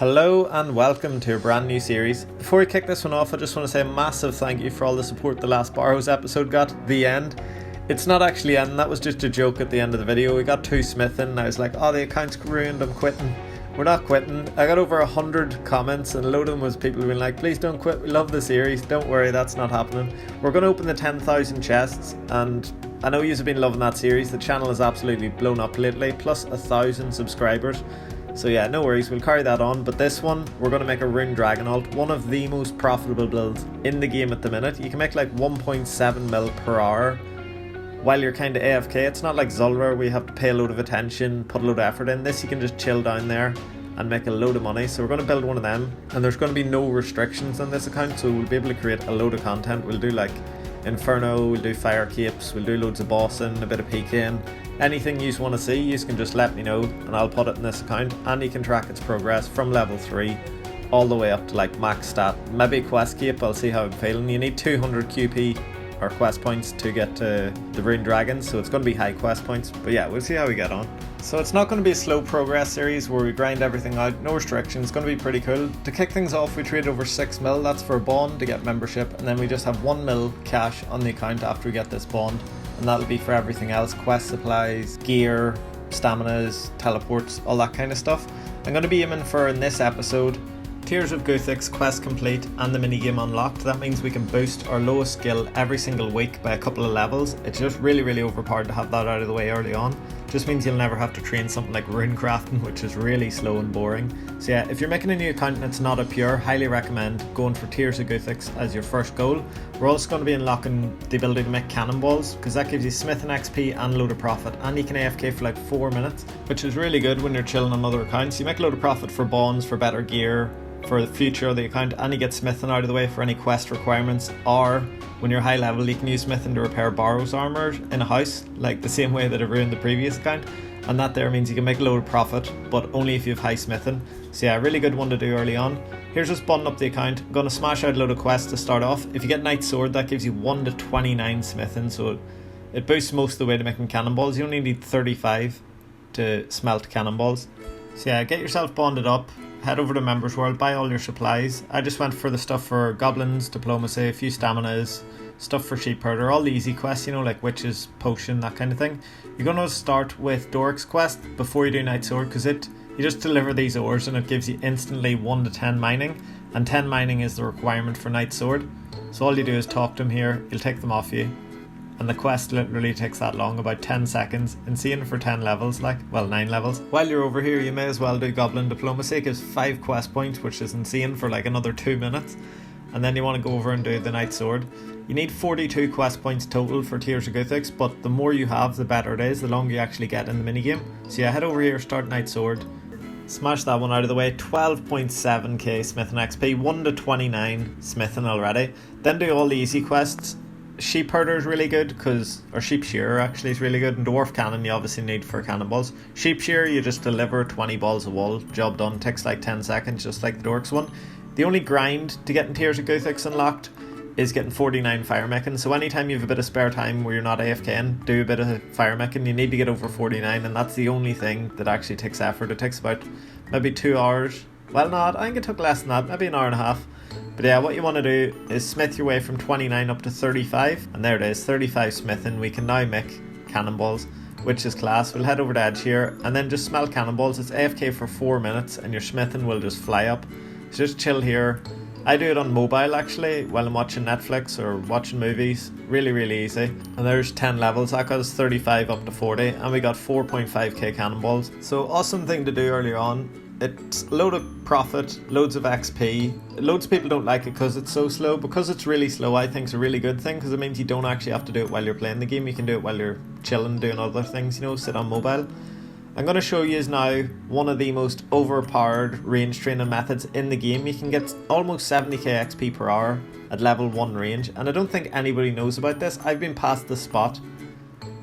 Hello and welcome to a brand new series. Before we kick this one off, I just want to say a massive thank you for all the support the last Barrows episode got, the end. It's not actually ending, that was just a joke at the end of the video. We got 2 smithing and I was like, oh, the account's ruined, I'm quitting. We're not quitting. I got over 100 comments and a load of them was people being like, please don't quit, we love the series. Don't worry, that's not happening. We're going to open the 10,000 chests and I know you've been loving that series. The channel has absolutely blown up lately, plus 1,000 subscribers. So yeah, no worries, we'll carry that on. But this one, we're going to make a rune dragon ult, one of the most profitable builds in the game at the minute. You can make like 1.7 mil per hour while you're kind of AFK. It's not like Zulrah where you have to pay a load of attention, put a load of effort in. This you can just chill down there and make a load of money. So we're going to build one of them, and there's going to be no restrictions on this account, so we'll be able to create a load of content. We'll do like Inferno, we'll do fire capes, we'll do loads of bossing, a bit of PKing. Anything you want to see, you can just let me know and I'll put it in this account, and you can track its progress from level 3 all the way up to like max stat. Maybe quest cape, I'll see how I'm feeling. You need 200 QP or quest points to get to the rune dragon, so it's going to be high quest points, but yeah, we'll see how we get on. So it's not going to be a slow progress series where we grind everything out, no restrictions. It's going to be pretty cool. To kick things off, we trade over 6 mil, that's for a bond to get membership, and then we just have 1 mil cash on the account after we get this bond, and that'll be for everything else: quest supplies, gear, staminas, teleports, all that kind of stuff. I'm going to be aiming for, in this episode, Tears of Guthix quest complete and the minigame unlocked. That means we can boost our lowest skill every single week by a couple of levels. It's just really overpowered to have that out of the way early on. Just means you'll never have to train something like rune crafting, which is really slow and boring. So yeah, if you're making a new account and it's not a pure, highly recommend going for Tears of Guthix as your first goal. We're also going to be unlocking the ability to make cannonballs, because that gives you smithing XP and load of profit, and you can AFK for like 4 minutes, which is really good when you're chilling on other accounts. You make a load of profit for bonds, for better gear, for the future of the account, and you get smithing out of the way for any quest requirements, or when you're high level you can use smithing to repair Barrows armor in a house, like the same way that it ruined the previous account, and that there means you can make a load of profit, but only if you have high smithing. So yeah, really good one to do early on. Here's just bundling up the account. I'm going to smash out a load of quests to start off. If you get Knight Sword, that gives you 1 to 29 smithing, so it boosts most of the way to making cannonballs. You only need 35 to smelt cannonballs. So yeah, get yourself bonded up, head over to Members World, buy all your supplies. I just went for the stuff for goblins, diplomacy, a few staminas, stuff for sheep herder, all the easy quests, you know, like witches, potion, that kind of thing. You're going to start with Doric's quest before you do Knight Sword, because you just deliver these ores and it gives you instantly 1 to 10 mining, and 10 mining is the requirement for Knight Sword. So all you do is talk to him here, he'll take them off you, and the quest literally takes that long, about 10 seconds, insane for 10 levels, 9 levels. While you're over here, you may as well do Goblin Diplomacy. It gives 5 quest points, which is insane, for like another 2 minutes. And then you want to go over and do the Knight Sword. You need 42 quest points total for Tears of Guthix, but the more you have, the better it is, the longer you actually get in the minigame. So yeah, head over here, start Knight Sword. Smash that one out of the way. 12.7k smithing XP, 1 to 29 smithing already. Then do all the easy quests. Sheep herder is really good, or sheep shearer actually is really good, and dwarf cannon you obviously need for cannonballs. Sheep shearer, you just deliver 20 balls of wool, job done, takes like 10 seconds, just like the dorks one. The only grind to getting Tears of Guthix unlocked is getting 49 fire making, so anytime you have a bit of spare time where you're not AFKing, do a bit of fire making. You need to get over 49, and that's the only thing that actually takes effort. It takes about maybe 2 hours, well not, I think it took less than that, maybe an hour and a half. But yeah, what you want to do is smith your way from 29 up to 35, and there it is, 35 smithing. We can now make cannonballs, which is class. We'll head over to Edge here and then just smelt cannonballs. It's AFK for 4 minutes and your smithing will just fly up. So just chill here. I do it on mobile actually while I'm watching Netflix or watching movies. Really easy. And there's 10 levels. That got us 35 up to 40, and we got 4.5k cannonballs. So awesome thing to do earlier on. It's a load of profit, loads of XP. Loads of people don't like it because it's so slow. Because it's really slow, I think it's a really good thing, because it means you don't actually have to do it while you're playing the game. You can do it while you're chilling, doing other things, you know, sit on mobile. I'm going to show you now one of the most overpowered range training methods in the game. You can get almost 70k XP per hour at level 1 range, and I don't think anybody knows about this. I've been past this spot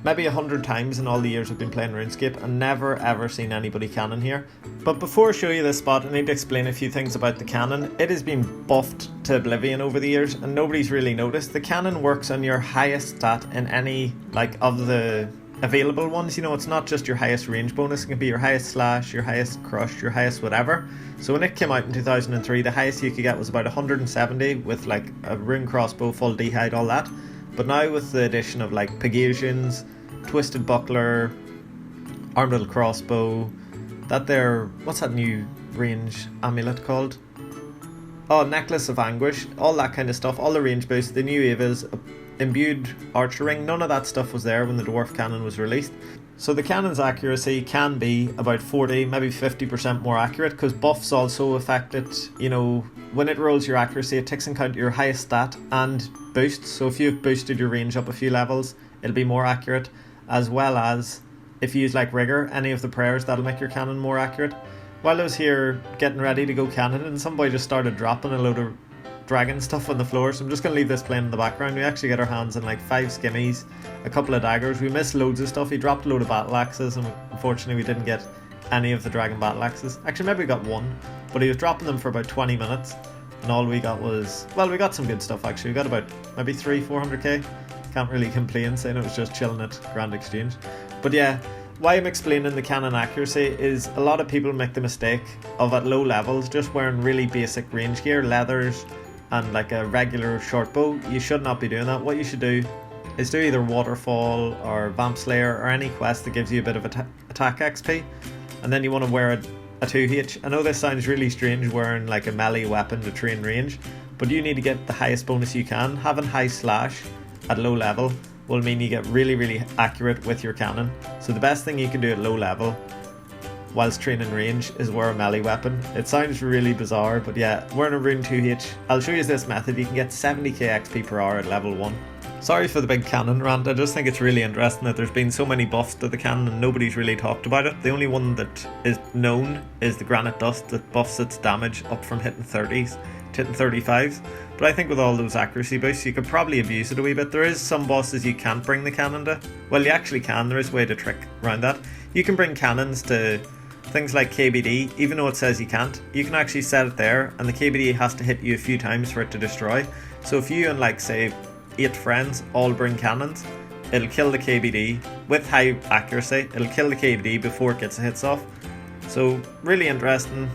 maybe 100 times in all the years I've been playing RuneScape and never ever seen anybody cannon here. But before I show you this spot, I need to explain a few things about the cannon. It has been buffed to oblivion over the years and nobody's really noticed. The cannon works on your highest stat in any of the available ones. You know, it's not just your highest range bonus, it can be your highest slash, your highest crush, your highest whatever. So when it came out in 2003, the highest you could get was about 170 with like a rune crossbow, full d'hide, all that. But now with the addition of like Pegasians, Twisted Buckler, Armed Little Crossbow, what's that new range amulet called? Oh, Necklace of Anguish, all that kind of stuff, all the range boosts, the new Evas, imbued archer ring, none of that stuff was there when the dwarf cannon was released. So the cannon's accuracy can be about 40, maybe 50% more accurate, because buffs also affect it. You know, when it rolls your accuracy, it takes into account your highest stat and boosts. So if you've boosted your range up a few levels, it'll be more accurate, as well as if you use like Rigor, any of the prayers, that'll make your cannon more accurate. While I was here getting ready to go cannon, and some boy just started dropping a load of dragon stuff on the floor, so I'm just going to leave this playing in the background. We actually get our hands on like 5 skimmies, a couple of daggers, we missed loads of stuff. He dropped a load of battle axes, and unfortunately we didn't get any of the dragon battle axes. Actually maybe we got one, but he was dropping them for about 20 minutes, and all we got was, well, we got some good stuff actually. We got about maybe 300-400k. Can't really complain, saying it was just chilling at Grand Exchange. But yeah, why I'm explaining the cannon accuracy is a lot of people make the mistake of, at low levels, just wearing really basic range gear, leathers and like a regular short bow. You should not be doing that. What you should do is do either Waterfall or Vamp Slayer or any quest that gives you a bit of attack XP, and then you want to wear a 2H. I know this sounds really strange, wearing like a melee weapon to train range, but you need to get the highest bonus you can. Having high slash at low level will mean you get really accurate with your cannon. So the best thing you can do at low level whilst training range is wear a melee weapon. It sounds really bizarre, but yeah, wearing a rune 2H, I'll show you this method. You can get 70k XP per hour at level 1. Sorry for the big cannon rant, I just think it's really interesting that there's been so many buffs to the cannon and nobody's really talked about it. The only one that is known is the Granite Dust, that buffs its damage up from hitting 30s to hitting 35s. But I think with all those accuracy boosts, you could probably abuse it a wee bit. There is some bosses you can't bring the cannon to. Well, you actually can, there is a way to trick around that. You can bring cannons to things like KBD, even though it says you can't. You can actually set it there, and the KBD has to hit you a few times for it to destroy. So if you and like say 8 friends all bring cannons, it'll kill the KBD with high accuracy. It'll kill the KBD before it gets the hits off. So really interesting,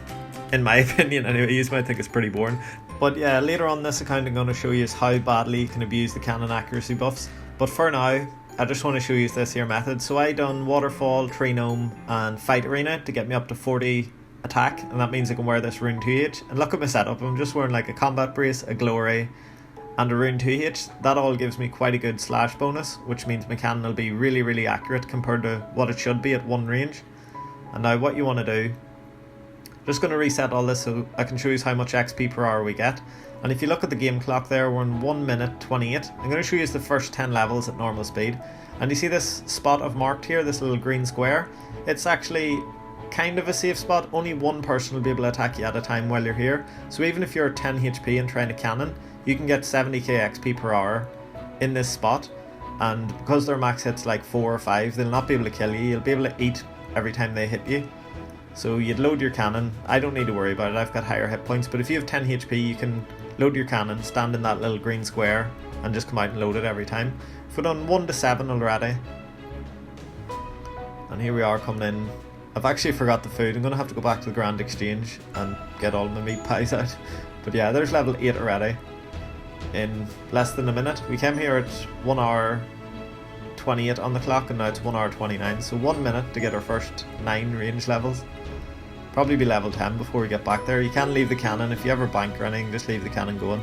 in my opinion anyway. You might think it's pretty boring, but yeah, later on this account I'm going to show you how badly you can abuse the cannon accuracy buffs. But for now, I just want to show you this here method. So I done Waterfall, Tree Gnome and Fight Arena to get me up to 40 attack, and that means I can wear this rune 2H. And look at my setup, I'm just wearing like a combat brace, a glory and a rune 2H. That all gives me quite a good slash bonus, which means my cannon will be really accurate compared to what it should be at 1 range. And now what you want to do, just going to reset all this so I can show you how much XP per hour we get. And if you look at the game clock there, we're in 1 minute 28. I'm going to show you the first 10 levels at normal speed. And you see this spot I've marked here, this little green square? It's actually kind of a safe spot. Only one person will be able to attack you at a time while you're here. So even if you're 10 HP and trying to cannon, you can get 70k XP per hour in this spot. And because their max hits like 4 or 5, they'll not be able to kill you. You'll be able to eat every time they hit you. So you'd load your cannon. I don't need to worry about it, I've got higher hit points, but if you have 10 HP you can load your cannon, stand in that little green square and just come out and load it every time. We've done 1 to 7 already. And here we are coming in. I've actually forgot the food. I'm going to have to go back to the Grand Exchange and get all my meat pies out. But yeah, there's level 8 already in less than a minute. We came here at 1 hour 28 on the clock and now it's 1 hour 29. So 1 minute to get our first 9 range levels. Probably be level 10 before we get back there. You can leave the cannon if you ever bank or anything, just leave the cannon going.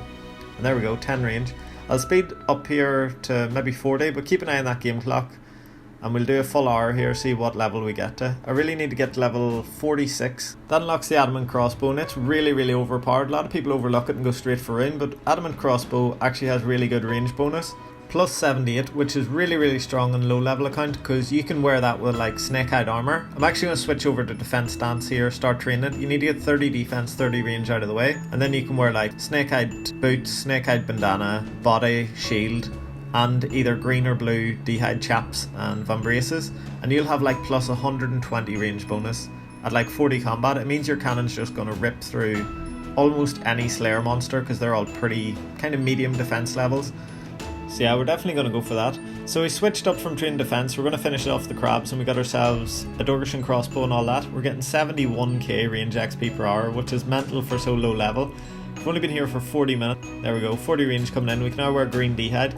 And there we go, 10 range. I'll speed up here to maybe 40, but keep an eye on that game clock. And we'll do a full hour here, see what level we get to. I really need to get to level 46. That unlocks the adamant crossbow, and it's really overpowered. A lot of people overlook it and go straight for rune, but adamant crossbow actually has really good range bonus. Plus 78, which is really strong on low level account, because you can wear that with like snake-hide armor. I'm actually going to switch over to defense stance here, start training it. You need to get 30 defense, 30 range out of the way, and then you can wear like snake-hide boots, snake-hide bandana, body, shield, and either green or blue d'hide chaps and vambraces, and you'll have like plus 120 range bonus at like 40 combat. It means your cannon's just going to rip through almost any slayer monster, because they're all pretty kind of medium defense levels. So yeah, we're definitely going to go for that. So we switched up from training defense. We're going to finish off the crabs, and we got ourselves a Dorgeshan crossbow and all that. We're getting 71k range XP per hour, which is mental for so low level. We've only been here for 40 minutes. There we go, 40 range coming in. We can now wear green D-head.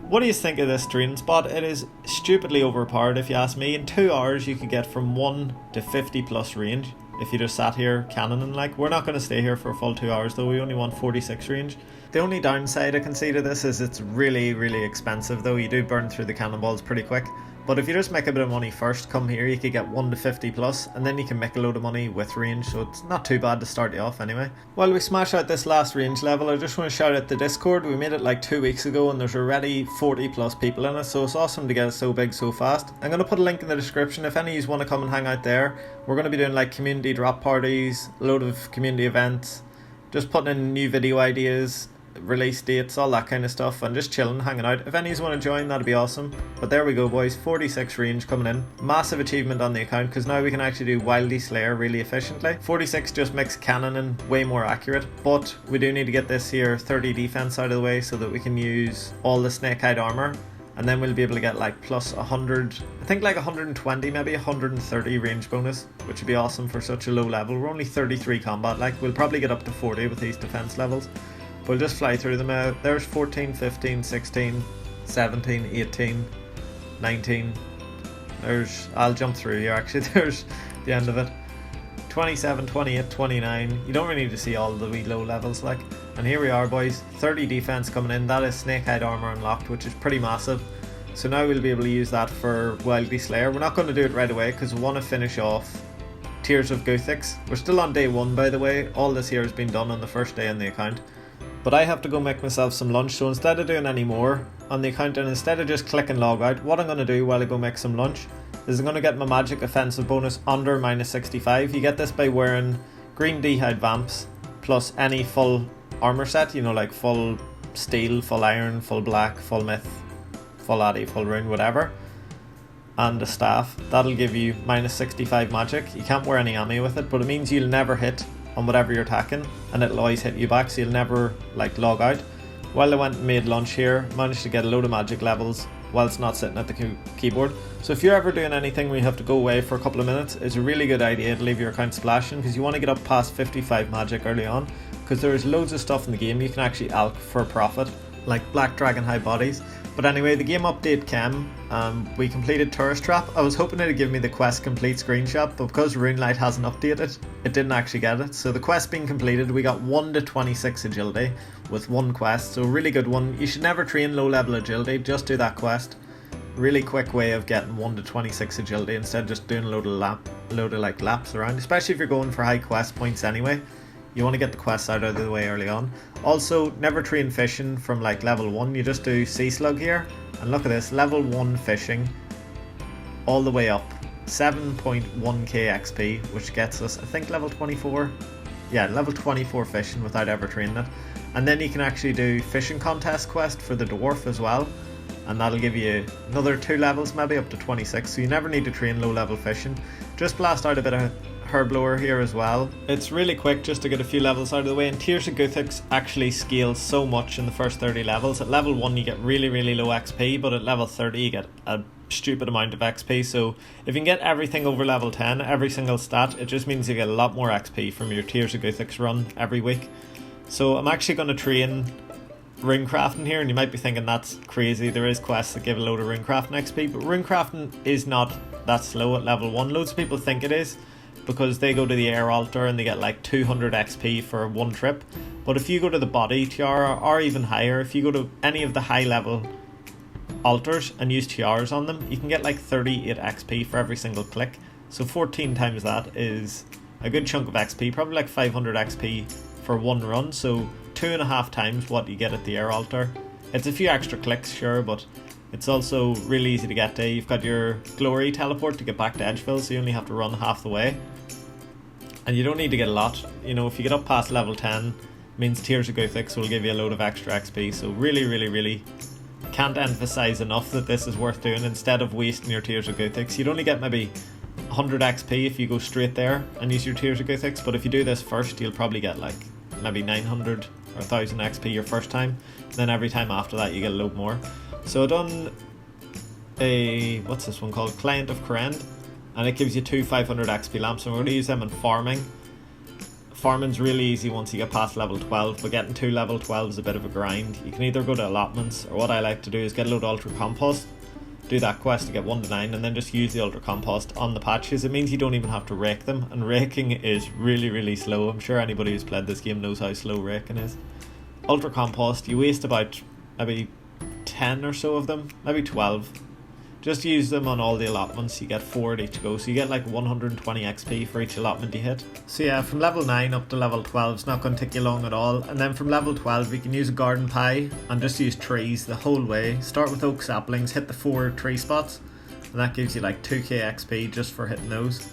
What do you think of this training spot? It is stupidly overpowered if you ask me. In 2 hours you could get from 1 to 50 plus range if you just sat here cannoning. Like, we're not going to stay here for a full 2 hours though. We only want 46 range. The only downside I can see to this is it's really, really expensive though. You do burn through the cannonballs pretty quick. But if you just make a bit of money first, come here, you could get 1 to 50 plus, and then you can make a load of money with range, so it's not too bad to start you off anyway. While we smash out this last range level, I just want to shout out the Discord. We made it like 2 weeks ago and there's already 40 plus people in it, so it's awesome to get it so big so fast. I'm going to put a link in the description if any of you want to come and hang out there. We're going to be doing like community drop parties, a load of community events, just putting in new video ideas, release dates, all that kind of stuff, and just chilling, hanging out. If any of you want to join, that'd be awesome. But there we go boys, 46 range coming in. Massive achievement on the account, because now we can actually do Wildy Slayer really efficiently. 46 just makes cannoning way more accurate, but we do need to get this here 30 defense out of the way so that we can use all the snake hide armor, and then we'll be able to get like plus 100, I think like 120, maybe 130 range bonus, which would be awesome for such a low level. We're only 33 combat, like we'll probably get up to 40 with these defense levels. We'll just fly through them. There's 14, 15, 16, 17, 18, 19. I'll jump through here actually. There's the end of it. 27, 28, 29. You don't really need to see all the wee low levels like. And here we are boys, 30 defense coming in. That is snake hide armor unlocked, which is pretty massive. So now we'll be able to use that for Wildy Slayer. We're not going to do it right away because we want to finish off Tears of Guthix. We're still on day 1 by the way. All this here has been done on the first day on the account. But I have to go make myself some lunch, so instead of doing any more on the account, and instead of just clicking log out, what I'm going to do while I go make some lunch is I'm going to get my magic offensive bonus under minus 65. You get this by wearing green D-hide vamps plus any full armor set, you know, like full steel, full iron, full black, full myth, full addy, full rune, whatever, and a staff. That'll give you minus 65 magic. You can't wear any ammo with it, but it means you'll never hit on whatever you're attacking, and it'll always hit you back, so you'll never like log out. While I went and made lunch here, managed to get a load of magic levels whilst not sitting at the keyboard. So if you're ever doing anything where you have to go away for a couple of minutes, it's a really good idea to leave your account splashing, because you want to get up past 55 magic early on, because there's loads of stuff in the game you can actually alch for profit, like Black Dragon High Bodies. But anyway, the game update came. We completed Tourist Trap. I was hoping it'd give me the quest complete screenshot, but because RuneLite hasn't updated, it didn't actually get it. So the quest being completed, we got 1 to 26 agility with 1 quest, so really good one. You should never train low level agility, just do that quest. Really quick way of getting 1 to 26 agility instead of just doing a load of like laps around, especially if you're going for high quest points anyway. You want to get the quests out of the way early on. Also, never train fishing from like level 1, you just do sea slug here, and look at this, level 1 fishing all the way up, 7.1k XP, which gets us I think level 24. Yeah, level 24 fishing without ever training it. And then you can actually do fishing contest quest for the dwarf as well, and that'll give you another 2 levels, maybe up to 26, so you never need to train low level fishing. Just blast out a bit of Herblower here as well. It's really quick just to get a few levels out of the way, and Tears of Guthix actually scales so much in the first 30 levels. At level 1 you get really low XP, but at level 30 you get a stupid amount of XP, so if you can get everything over level 10, every single stat, it just means you get a lot more XP from your Tears of Guthix run every week. So I'm actually going to train rune crafting here, and you might be thinking that's crazy, there is quests that give a load of rune crafting XP, but rune crafting is not that slow at level 1. Loads of people think it is, because they go to the air altar and they get like 200 XP for 1 trip. But if you go to the body tiara, or even higher, if you go to any of the high level altars and use tiaras on them, you can get like 38 XP for every single click. So 14 times that is a good chunk of XP, probably like 500 XP for 1 run, so 2.5 times what you get at the air altar. It's a few extra clicks, sure, but it's also really easy to get to. You've got your glory teleport to get back to Edgeville, so you only have to run half the way. And you don't need to get a lot. You know, if you get up past level 10, means Tears of Guthix will give you a load of extra XP. So really can't emphasize enough that this is worth doing instead of wasting your Tears of Guthix. You'd only get maybe 100 XP if you go straight there and use your Tears of Guthix, but if you do this first, you'll probably get like maybe 900 or 1000 XP your first time, and then every time after that you get a load more. So I done a, what's this one called, Client of Corrend, and it gives you 2 500 XP lamps, and we're going to use them in farming. Farming's really easy once you get past level 12, but getting to level 12 is a bit of a grind. You can either go to allotments, or what I like to do is get a load of ultra compost, do that quest to get 1 to 9, and then just use the ultra compost on the patches. It means you don't even have to rake them, and raking is really slow. I'm sure anybody who's played this game knows how slow raking is. Ultra compost, you waste about maybe 10 or so of them, maybe 12. Just use them on all the allotments. You get 4 at each go, so you get like 120 XP for each allotment you hit. So yeah, from level 9 up to level 12 is not going to take you long at all, and then from level 12 you can use a garden pie and just use trees the whole way. Start with oak saplings, hit the 4 tree spots, and that gives you like 2k XP just for hitting those.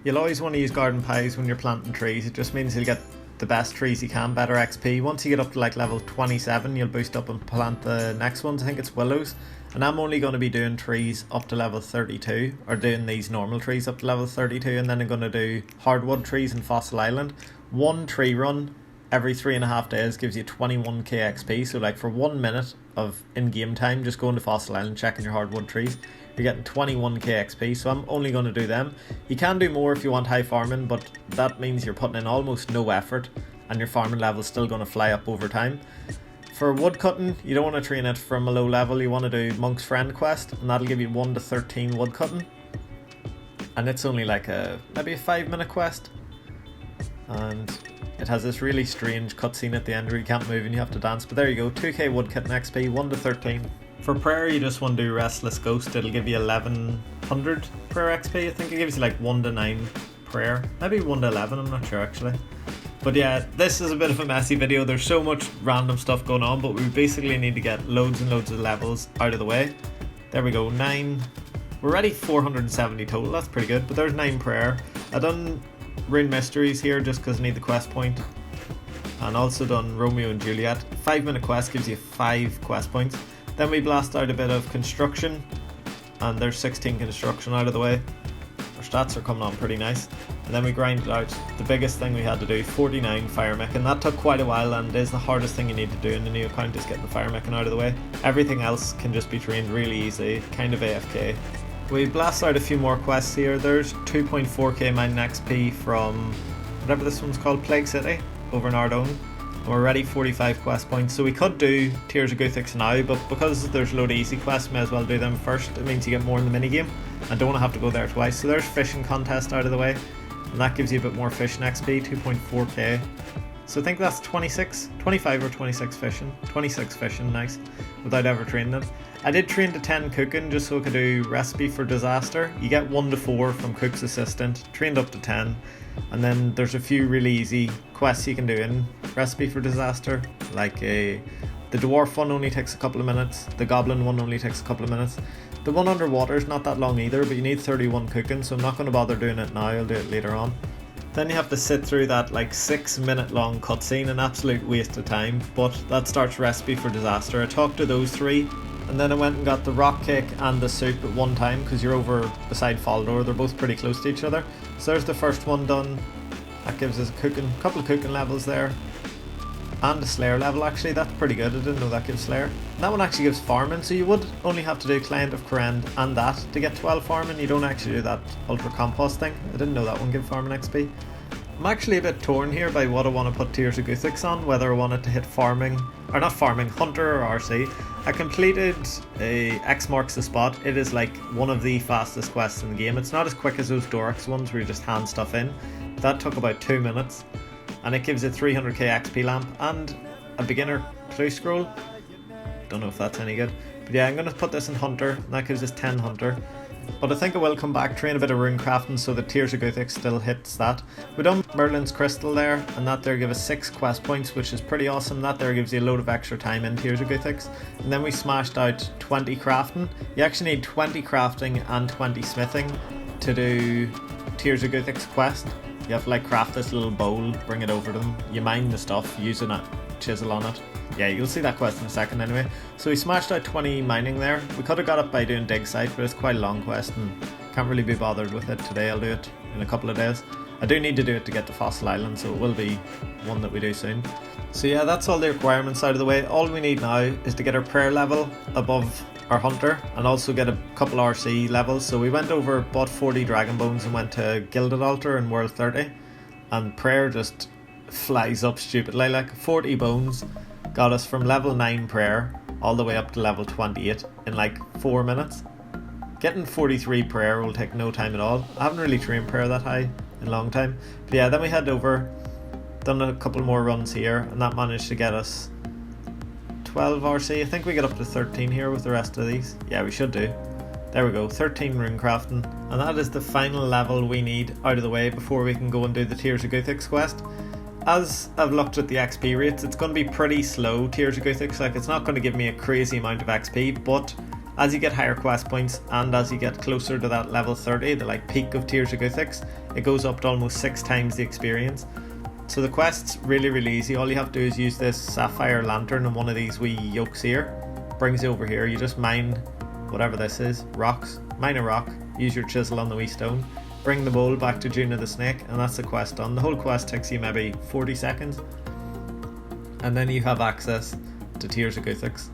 You'll always want to use garden pies when you're planting trees. It just means you'll get the best trees you can, better XP. Once you get up to like level 27, you'll boost up and plant the next ones. I think it's willows, and I'm only going to be doing trees up to level 32, or doing these normal trees up to level 32, and then I'm going to do hardwood trees in Fossil Island. 1 tree run every 3.5 days gives you 21k XP, so like for 1 minute of in-game time just going to Fossil Island checking your hardwood trees, you're getting 21k XP, so I'm only going to do them. You can do more if you want high farming, but that means you're putting in almost no effort and your farming level is still going to fly up over time. For wood cutting, you don't want to train it from a low level. You want to do Monk's Friend quest, and that'll give you 1 to 13 wood cutting, and it's only like maybe a 5-minute quest, and it has this really strange cutscene at the end where you can't move and you have to dance. But there you go, 2k wood cutting XP, 1 to 13. For prayer, you just want to do Restless Ghost. It'll give you 1100 prayer XP. I think it gives you like 1 to 9 prayer, maybe 1 to 11, I'm not sure actually. But yeah, this is a bit of a messy video. There's so much random stuff going on, but we basically need to get loads and loads of levels out of the way. There we go, 9. We're already 470 total, that's pretty good, but there's 9 prayer. I've done Rune Mysteries here just because I need the quest point, and also done Romeo and Juliet. 5-minute quest gives you 5 quest points. Then we blast out a bit of construction, and there's 16 construction out of the way. Our stats are coming on pretty nice. And then we grind it out. The biggest thing we had to do, 49 fire meching. That took quite a while, and is the hardest thing you need to do in the new account, is getting the fire meching out of the way. Everything else can just be trained really easy, kind of AFK. We blast out a few more quests here. There's 2.4k mining XP from whatever this one's called, Plague City, over in Ardone. And we're already 45 quest points, so we could do Tears of Guthix now, but because there's a load of easy quests, may as well do them first. It means you get more in the minigame and don't want to have to go there twice. So there's fishing contest out of the way, and that gives you a bit more fishing XP, 2.4k. So I think that's 25 or 26 fishing. 26 fishing, nice, without ever training it. I did train to 10 cooking just so I could do Recipe for Disaster. You get 1 to 4 from Cook's Assistant, trained up to 10. And then there's a few really easy quests you can do in Recipe for Disaster, like the dwarf one only takes a couple of minutes, the goblin one only takes a couple of minutes. The one underwater is not that long either, but you need 31 cooking, so I'm not going to bother doing it now, I'll do it later on. Then you have to sit through that like 6-minute long cutscene, an absolute waste of time, but that starts Recipe for Disaster. I talked to those 3, and then I went and got the rock cake and the soup at one time, because you're over beside Faldor, they're both pretty close to each other. So there's the first one done. That gives us a couple of cooking levels there, and a Slayer level actually. That's pretty good, I didn't know that gives Slayer. And that one actually gives farming, so you would only have to do Client of Corrend and that to get 12 farming. You don't actually do that ultra compost thing. I didn't know that one give farming XP. I'm actually a bit torn here by what I want to put Tears of Guthix on, whether I want it to hit farming, or not farming, Hunter or RC. I completed a X marks the spot. It is like one of the fastest quests in the game. It's not as quick as those Dorix ones where you just hand stuff in. That took about 2 minutes, and it gives a 300k XP lamp and a beginner clue scroll. Don't know if that's any good, but yeah, I'm going to put this in Hunter, and that gives us 10 Hunter. But I think I will come back, train a bit of rune crafting so that Tears of Guthix still hits that. We done Merlin's Crystal there, and that there gives us 6 quest points, which is pretty awesome. That there gives you a load of extra time in Tears of Guthix. And then we smashed out 20 crafting. You actually need 20 crafting and 20 smithing to do Tears of Guthix quest. You have to like craft this little bowl, bring it over to them. You mine the stuff using a chisel on it. Yeah, you'll see that quest in a second anyway. So we smashed out 20 mining there. We could have got it by doing dig site, but it's quite a long quest and can't really be bothered with it today. I'll do it in a couple of days. I do need to do it to get to Fossil Island, so it will be one that we do soon. So yeah, that's all the requirements out of the way. All we need now is to get our prayer level above our hunter and also get a couple RC levels. So we went over, bought 40 dragon bones and went to Gilded Altar in World 30, and prayer just flies up stupidly. Like 40 bones got us from level 9 prayer all the way up to level 28 in like 4 minutes. Getting 43 prayer will take no time at all. I haven't really trained prayer that high in a long time. But yeah, then we head over, done a couple more runs here, and that managed to get us 12 RC. I think we get up to 13 here with the rest of these. Yeah, we should do. There we go, 13 rune crafting, and that is the final level we need out of the way before we can go and do the Tears of Guthix quest. As I've looked at the XP rates, it's going to be pretty slow, Tears of Guthix. Like, it's not going to give me a crazy amount of XP, but as you get higher quest points and as you get closer to that level 30, the like peak of Tears of Guthix, it goes up to almost 6 times the experience. So the quest's really easy. All you have to do is use this sapphire lantern and one of these wee yolks here. Brings you over here. You just mine whatever this is, rocks. Mine a rock, use your chisel on the wee stone, bring the bowl back to June of the Snake, and that's the quest done. The whole quest takes you maybe 40 seconds. And then you have access to Tears of Guthix.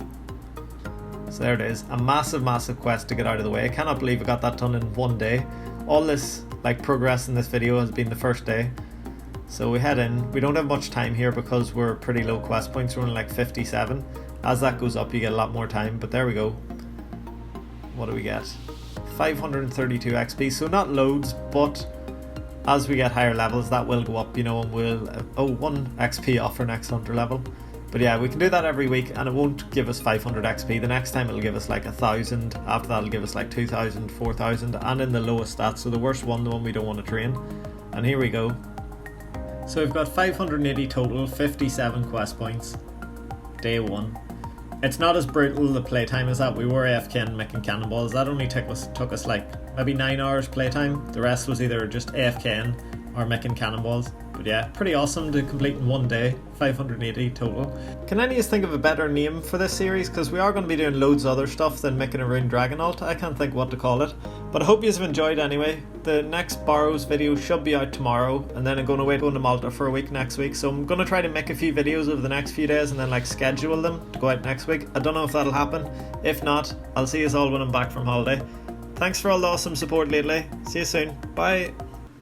So there it is, a massive quest to get out of the way. I cannot believe I got that done in one day. All this like progress in this video has been the first day. So we head in. We don't have much time here because we're pretty low quest points. We're only like 57. As that goes up you get a lot more time, but there we go. What do we get? 532 XP, so not loads, but as we get higher levels that will go up, you know, and we'll 1 XP off our next hunter level. But yeah, we can do that every week and it won't give us 500 XP. The next time it'll give us like 1,000, after that it'll give us like 2,000, 4,000, and in the lowest stats, so the worst one, the one we don't want to train. And here we go. So we've got 580 total, 57 quest points, day 1. It's not as brutal the playtime as that. We were AFK and making cannonballs. That only took us like maybe 9 hours playtime. The rest was either just AFKing or making cannonballs. But yeah, pretty awesome to complete in one day. 580 total. Can any of us think of a better name for this series? Because we are going to be doing loads of other stuff than making a rune dragon ult. I can't think what to call it. But I hope you have enjoyed anyway. The next Barrows video should be out tomorrow. And then I'm going to Malta for a week next week. So I'm going to try to make a few videos over the next few days and then like schedule them to go out next week. I don't know if that'll happen. If not, I'll see you all when I'm back from holiday. Thanks for all the awesome support lately. See you soon. Bye.